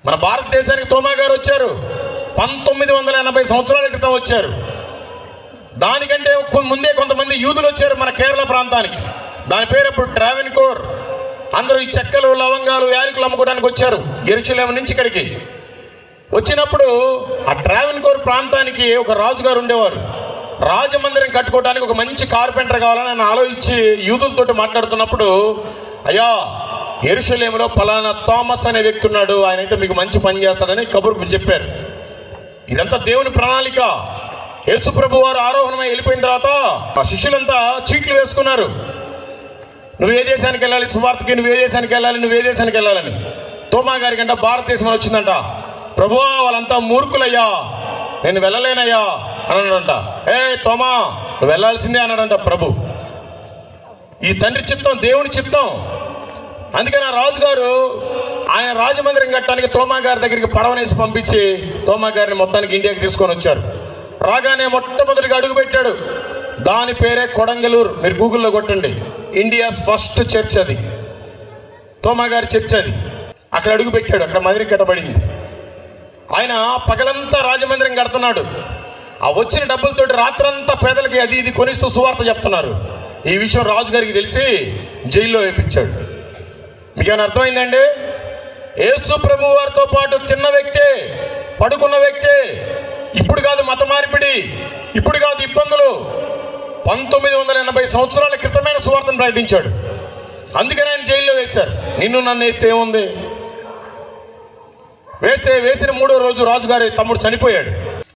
మన భారతదేశానికి తోమా గారు వచ్చారు 1980 సంవత్సరాల క్రితం వచ్చారు. దానికంటే ముందే కొంతమంది యూదులు వచ్చారు మన కేరళ ప్రాంతానికి. దాని పేరు అప్పుడు ట్రావెన్కోర్. అందరూ ఈ చెక్కలు, లవంగాలు, యాలకులు అమ్ముకోవడానికి వచ్చారు యెరూషలేము నుంచి ఇక్కడికి. వచ్చినప్పుడు ఆ ట్రావెన్కోర్ ప్రాంతానికి ఒక రాజుగారు ఉండేవారు. రాజమందిరం కట్టుకోవడానికి ఒక మంచి కార్పెంటర్ కావాలని ఆయన ఆలోచించి యూదులతో మాట్లాడుతున్నప్పుడు, అయ్యా యెరూషలేములో ఫలానా థామస్ అనే వ్యక్తి ఉన్నాడు, ఆయన అయితే మీకు మంచి పని చేస్తాడని కబురు చెప్పారు. ఇదంతా దేవుని ప్రణాళిక. యేసు ప్రభు వారు ఆరోహణమై వెళ్ళిపోయిన తర్వాత ఆ శిష్యులంతా చీట్లు వేసుకున్నారు. నువ్వు ఏ దేశానికి వెళ్ళాలి, సువార్తకి నువ్వు ఏ దేశానికి వెళ్ళాలి, నువ్వు ఏ దేశానికి వెళ్ళాలని. తోమా గారి కంట భారతదేశం అని వచ్చిందంట. ప్రభువా వాళ్ళంతా మూర్ఖులయ్యా, నేను వెళ్ళలేనయ్యా అన్నాడంట. ఏ తోమా నువ్వు వెళ్ళాల్సిందే అన్నాడంట ప్రభు. ఈ తండ్రి చిత్తం, దేవుని చిత్తం. అందుకని ఆ రాజుగారు ఆయన రాజమందిరం కట్టడానికి తోమా గారి దగ్గరికి పడవనేసి పంపించి తోమా గారిని మొత్తానికి ఇండియాకి తీసుకొని వచ్చారు. రాగానే మొట్టమొదటిగా అడుగు పెట్టాడు. దాని పేరే కొడంగలూరు. మీరు గూగుల్లో కొట్టండి, ఇండియా ఫస్ట్ చర్చ్ అది, తోమా గారి చర్చ్ అది. అక్కడ అడుగు పెట్టాడు. అక్కడ మందిరం కట్టబడింది. ఆయన పగలంతా రాజమందిరం కడుతున్నాడు. ఆ వచ్చిన డబ్బులతోటి రాత్రంతా పేదలకి అది ఇది కొనిస్తూ సువార్త చెప్తున్నారు. ఈ విషయం రాజుగారికి తెలిసి జైల్లో వేయించాడు. మీకేమైనా అర్థమైందండి? యేసు ప్రభు వారితో పాటు తిన్న వ్యక్తే, పడుకున్న వ్యక్తే. ఇప్పుడు కాదు మత మార్పిడి, ఇప్పుడు కాదు ఇబ్బందులు. 1980 సంవత్సరాల క్రితమైన సువార్తను ప్రకటించాడు. అందుకని ఆయన జైల్లో వేశారు. నిన్ను నన్ను వేస్తే ఏముంది? వేసిన 3వ రోజు రాజుగారి తమ్ముడు చనిపోయాడు.